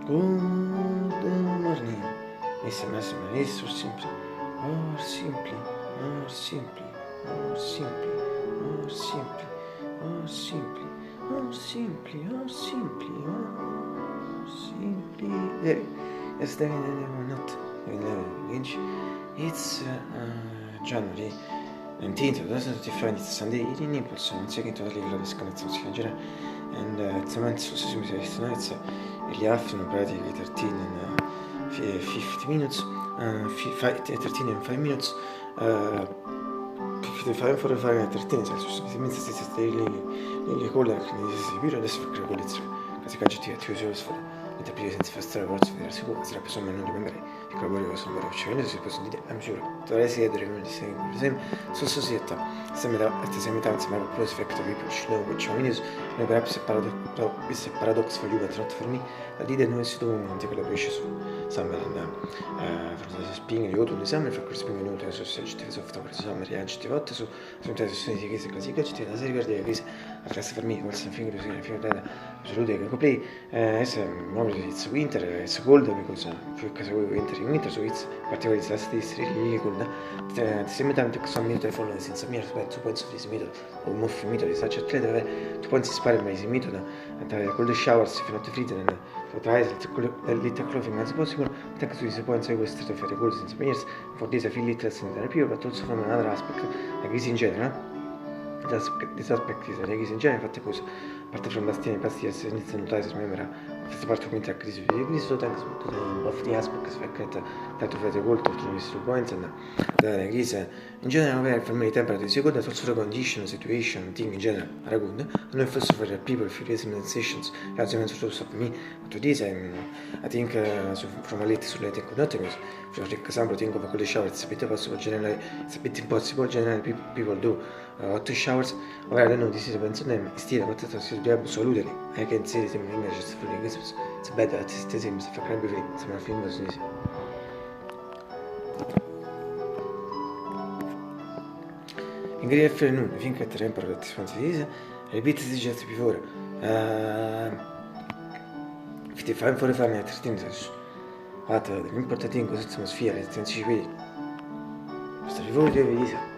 Good morning. SMS is or simply, or simply, or simply, or simply, or simply, or simply, or simply, or simply, or simply. Yes, not inch. It's January 19th, 2025. It's Sunday evening. Impulse on second totally disconnected schedule. And cement society nights. The afternoon practically 13 and 50 minutes, 13 and 5 minutes, 55 45 and 13 means it's really cool actually biuro adesso fa creacolizza kasi gadgeti attivi solo mentre prima senza fare forza vedere sicuro se la persona non rimembra i colori sono vero cioè se posso dire I'm sure dovrei essere come di sempre per esempio su società sembra insomma close factor people should know which one is no perhaps it's a paradox for you but not for me la idea non si dove non ti quello che esce su summer for the spring the autumn summer for spring new to society soft for summer adjective 8 su sempre sono di che così che la serie guarda che a classe per me forse fino da assoluto che complay it's winter it's cold because winter so it's particularly it's really cold at the same time some minute follow senza mia aspetto tu penso di metodo o un muffo metodo di saccia dove tu pensi spare mai metodo andare con le showers fino a te fritte for try a little clothing as possible thanks to this point questo to fare goals in years for this I feel little in più but also from another aspect like this in general this aspect is like in general infatti cosa apart from last year past years iniziano a notare si remember questa parte quinta crisi so thanks to the of the aspects that to fare goal to this point and the is in general where for me temperature is good but also the condition situation thing in general are good and if also for the people if you sensations as you mentioned for me to this I think from a late sulle nothing for example think of a shower it's a bit possible generally it's a bit impossible generally people do hot showers or I don't know this is when name still but that's absolutely I can say it in English just for it's better it seems for crime bevering some film was easy in great afternoon I think at the temper that this is repeat this just before 55 45 minutes 13 minutes l'importante in questa atmosfera è senza vedi questo rivolto deve vedere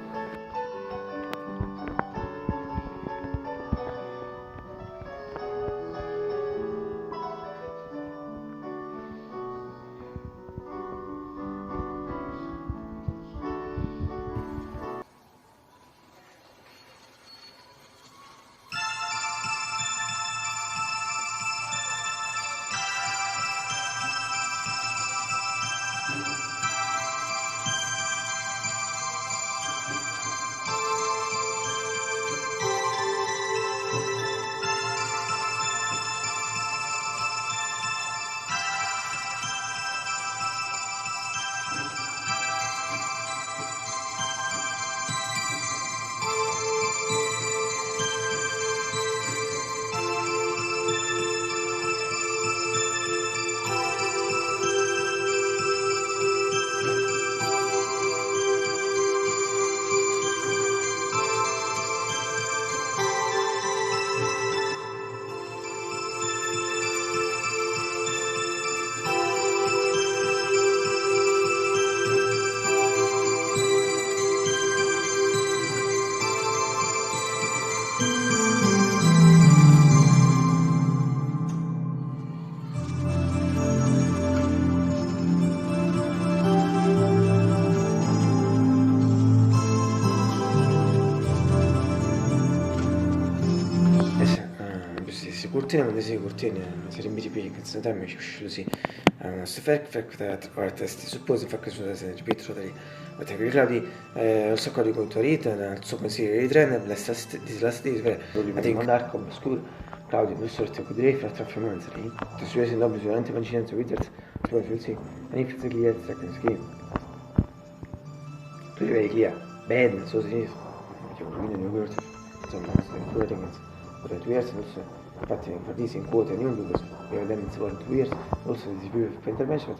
kurtine quando si kurtine si rimbiti più che se dammi così sto fek da testi suppose fa che sulla se ripito da lì ma che Claudi il sacco di contorita il suo consiglio di trend la stessa di I think dark obscuro Claudio non sorte con direi fra trasformanza lì tu sui se dopo durante coincidenza Wizards tu puoi sì e infatti che è second scheme tu li vedi clear bad so si che quindi non vuoi insomma pure for 2 years also infatti for this in quote new because we have them for 2 years also this period of intervention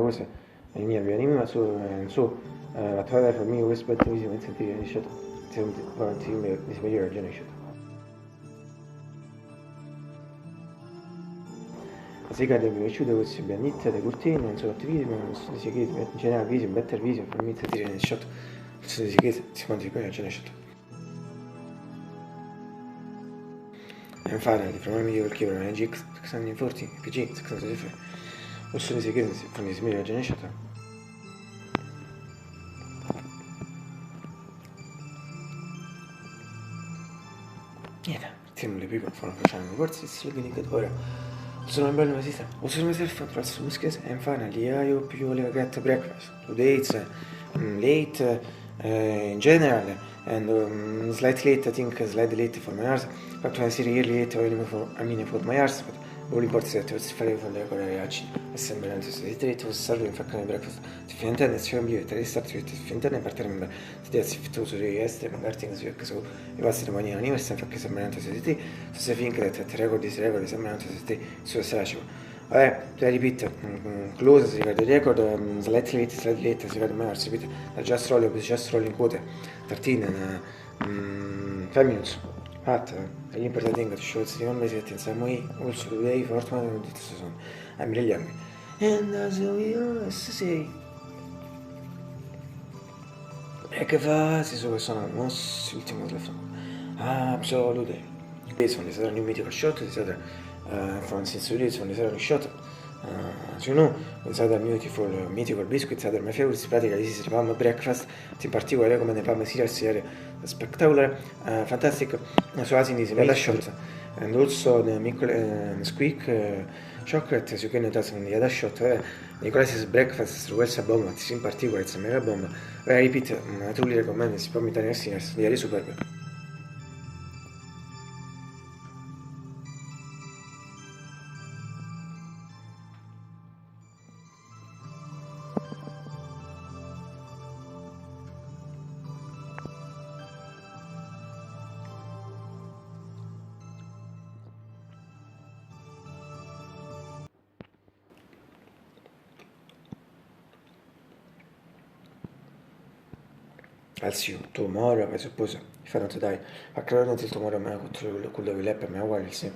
was il mio anime ma so la tua per me was but we went to the initial team this major generation se cade mi piaciuto questo bianetta dei cortini non sono attivismo non sono di segreto in generale vision better vision per me to dire shot sono di segreto si quanti poi c'è shot and finally, from a medieval keyboard and GX 640, PG 635, also the second from this mirror generation. Niente, siamo le people fanno facendo forse si looking at ora. Sono un bello masista. Also myself and trust muskets and finally I hope you will get breakfast. Today it's late in general and slightly late I think slightly late for my hours but when I see really late for my hours but all important that was fare con le reaci assemblante su di was serving for breakfast to find and it's really to start with find and partire member to the fittoso di essere magari things che so i vostri domani anniversario fa che sembrante su di te se finché that record sembrante su di te su straccio vabbè, te repeat, close si ricorda il record, slightly late, si ricorda mai, si repeat, la just roll in quote, 13 5 minutes, but the important thing that shows the only set in some way, also today, for one of the season, I'm really young, and as we always say, e che fa, si so che sono mossi, ultimo telefono, absolutely, sono le saranno in medical shot, di stata from since release when they shot as you know inside the beautiful mythical biscuits are my favorite pratica this is palm breakfast in particolare come ne palm cereal spectacular fantastic so as in this mega shot and also the squeak chocolate as you can notice in the other shot Nicolas' breakfast well a bomb in particular it's a mega bomb I repeat I truly recommend this from Italian sinners they are superb. I'll see you tomorrow, I suppose, if I don't die. A creare until tomorrow, ma quello che l'è per me è uguale, sì.